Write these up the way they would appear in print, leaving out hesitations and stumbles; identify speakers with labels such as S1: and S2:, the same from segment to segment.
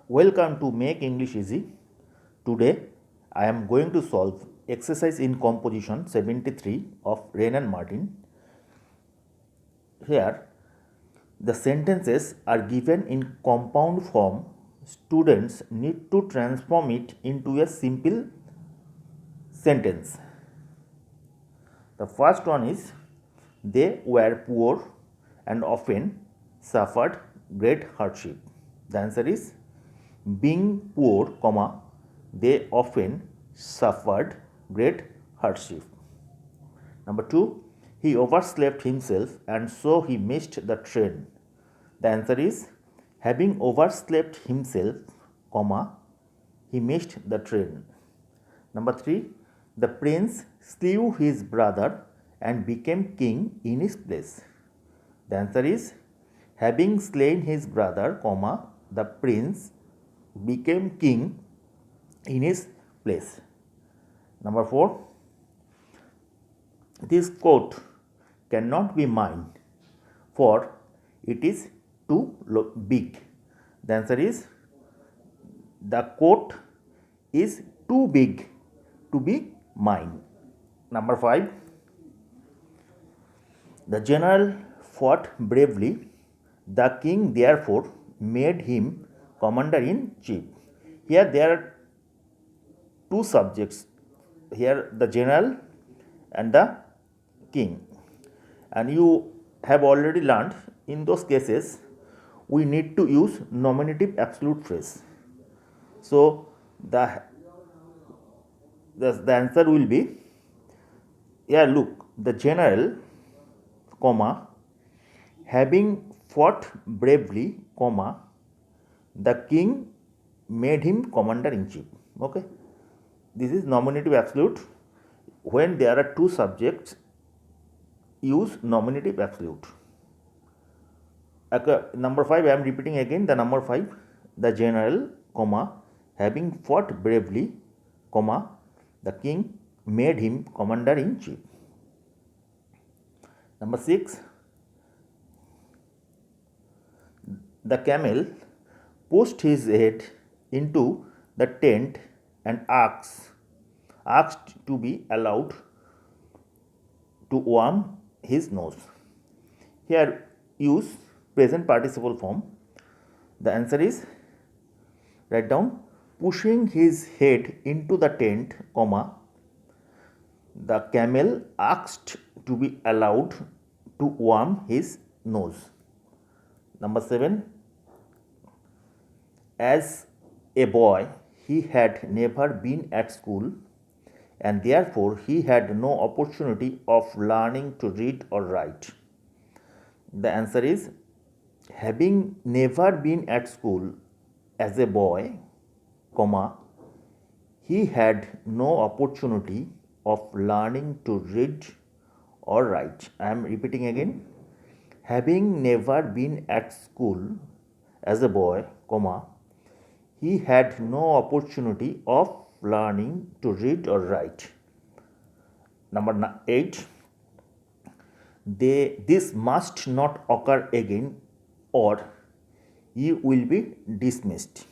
S1: Welcome to Make English Easy. Today I am going to solve exercise in composition 73 of Rain and Martin. Here the sentences are given in compound form. Students need to transform it into a simple sentence. The first one is they were poor and often suffered great hardship. The answer is being poor, comma, they often suffered great hardship. Number 2, he overslept himself and so he missed the train. The answer is having overslept himself, comma, he missed the train. Number 3, the prince slew his brother and became king in his place. The answer is having slain his brother, comma, the prince became king in his place. Number 4, this coat cannot be mine for it is too big. The answer is the coat is too big to be mine. Number 5, the general fought bravely. The king therefore made him commander in chief. Here there are two subjects. Here the general and the king. And you have already learned in those cases we need to use nominative absolute phrase. So the answer will be, look, the general, comma, having fought bravely, comma, the king made him commander in chief. Okay, this is nominative absolute. When there are two subjects, use nominative absolute. Okay, number 5, I am repeating again the number 5, the general, comma, having fought bravely, comma, the king made him commander in chief. Number 6, the camel pushed his head into the tent and asked to be allowed to warm his nose. Here use present participle form. The answer is, write down, pushing his head into the tent, comma, the camel asked to be allowed to warm his nose. Number 7, as a boy he had never been at school and therefore he had no opportunity of learning to read or write. The answer is having never been at school as a boy, comma, he had no opportunity of learning to read or write. I am repeating again, having never been at school as a boy, comma, he had no opportunity of learning to read or write. Number 8, this must not occur again or you will be dismissed.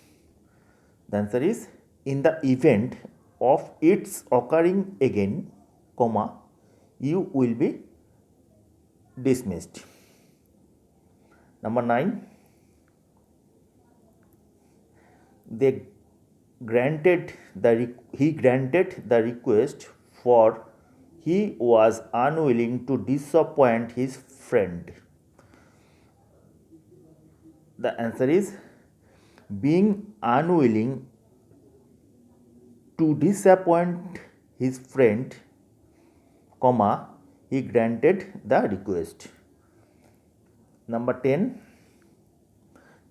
S1: The answer is, in the event of its occurring again, comma, you will be dismissed. Number 9, he granted the request for he was unwilling to disappoint his friend. The answer is being unwilling to disappoint his friend, comma, he granted the request. Number 10,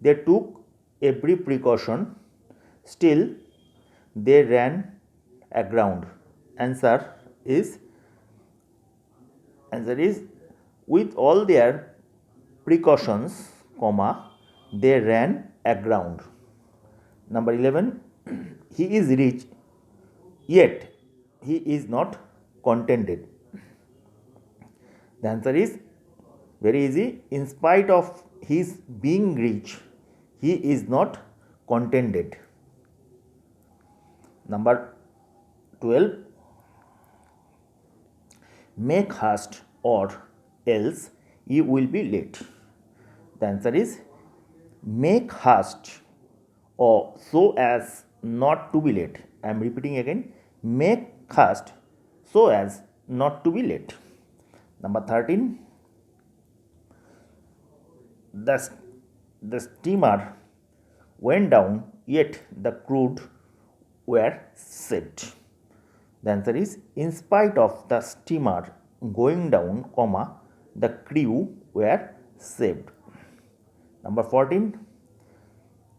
S1: they took every precaution, still they ran aground. Answer is with all their precautions, comma, they ran aground. Number 11, he is rich yet he is not contented. The answer is very easy. In spite of his being rich, he is not contended. Number 12, make haste or else you will be late. The answer is make haste or so as not to be late. I am repeating again, make haste so as not to be late. Number 13, the, the steamer went down, yet the crew were saved. The answer is in spite of the steamer going down, comma, the crew were saved. Number 14,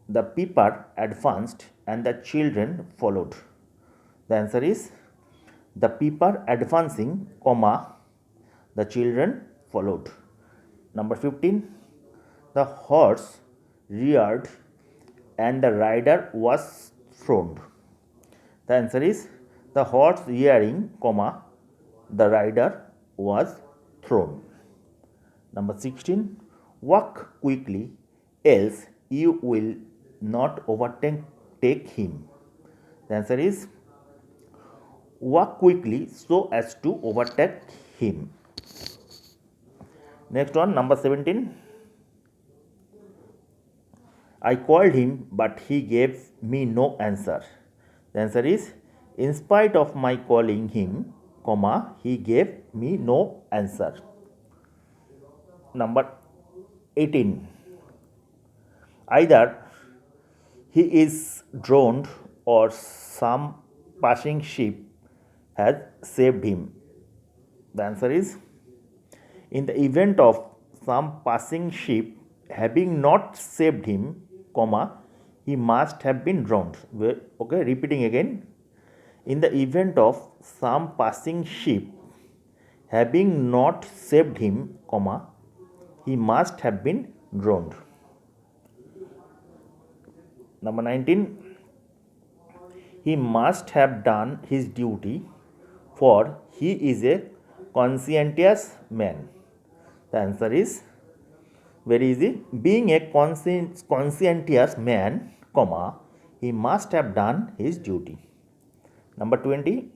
S1: the paper advanced and the children followed. The answer is the paper advancing, comma, the children followed. Number 15, the horse reared and the rider was thrown. The answer is the horse rearing, comma, the rider was thrown. Number 16, walk quickly, else you will not overtake him. The answer is walk quickly so as to overtake him. Next one, number 17. I called him, but he gave me no answer. The answer is in spite of my calling him, comma, he gave me no answer. Number 18. Either he is drowned or some passing ship has saved him. The answer is in the event of some passing ship having not saved him, comma, he must have been drowned. Okay, repeating again. In the event of some passing ship having not saved him, comma, he must have been drowned. Number 19, he must have done his duty, for he is a conscientious man. The answer is very easy. Being a conscientious man, comma, he must have done his duty. Number 20,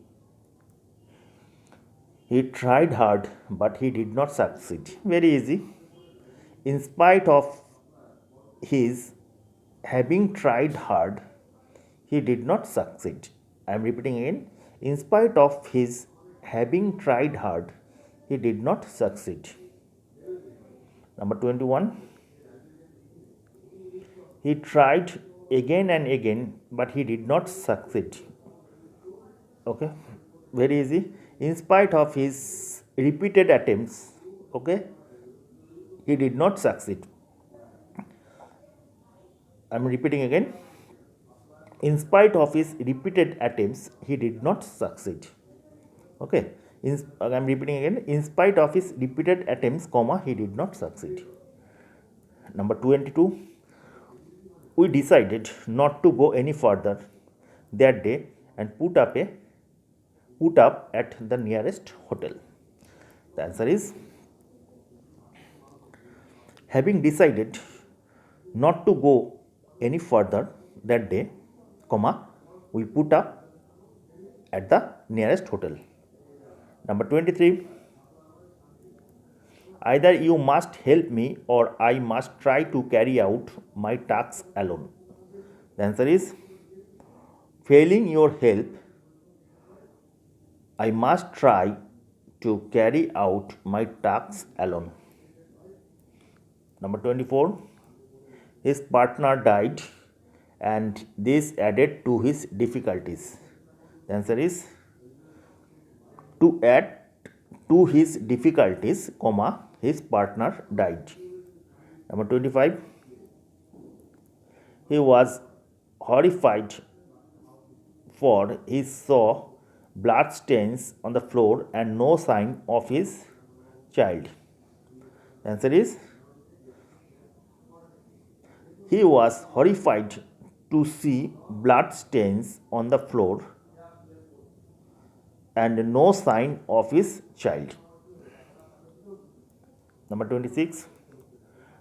S1: he tried hard but he did not succeed. Very easy. In spite of his having tried hard, he did not succeed. I am repeating again. In spite of his having tried hard, he did not succeed. Number 21, he tried again and again, but he did not succeed. Okay, very easy. In spite of his repeated attempts, okay, he did not succeed. I am repeating again. In spite of his repeated attempts, he did not succeed. Okay, I am repeating again. In spite of his repeated attempts, comma, he did not succeed. Number 22, we decided not to go any further that day and put up at the nearest hotel. The answer is having decided not to go any further that day, comma, we put up at the nearest hotel. Number 23, either you must help me or I must try to carry out my tasks alone. The answer is failing your help, I must try to carry out my tasks alone. Number 24, his partner died and this added to his difficulties. The answer is to add to his difficulties, comma, his partner died. Number 25, he was horrified for he saw blood stains on the floor and no sign of his child. The answer is he was horrified to see blood stains on the floor and no sign of his child. Number 26,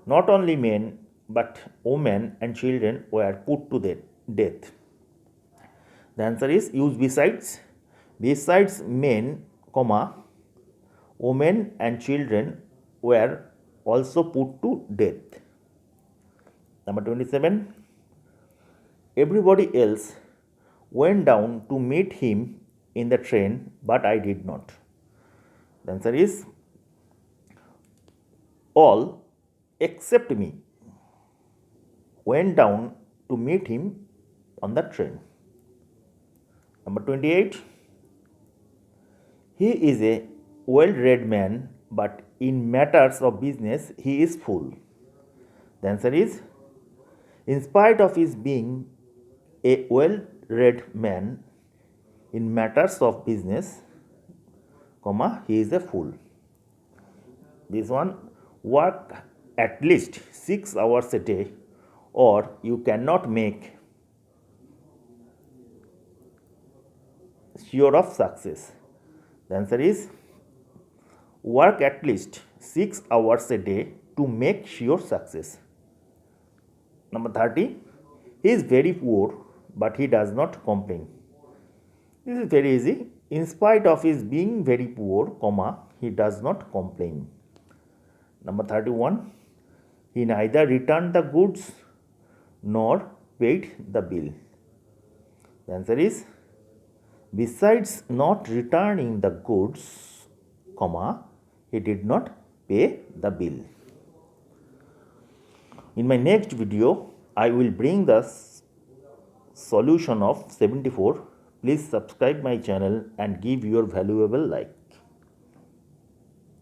S1: not only men but women and children were put to death. The answer is use besides. Besides men, comma, women and children were also put to death. Number 27. Everybody else went down to meet him in the train, but I did not. The answer is all except me went down to meet him on the train. Number 28. He is a well-read man, but in matters of business he is fool. The answer is, in spite of his being a well-read man, in matters of business, comma, he is a fool. This one, work at least 6 hours a day, or you cannot make sure of success. The answer is, work at least 6 hours a day to make sure success. Number 30. He is very poor, but he does not complain. This is very easy. In spite of his being very poor, comma, he does not complain. Number 31. He neither returned the goods nor paid the bill. The answer is, besides not returning the goods, comma, he did not pay the bill. In my next video, I will bring the solution of 74. Please subscribe my channel and give your valuable like.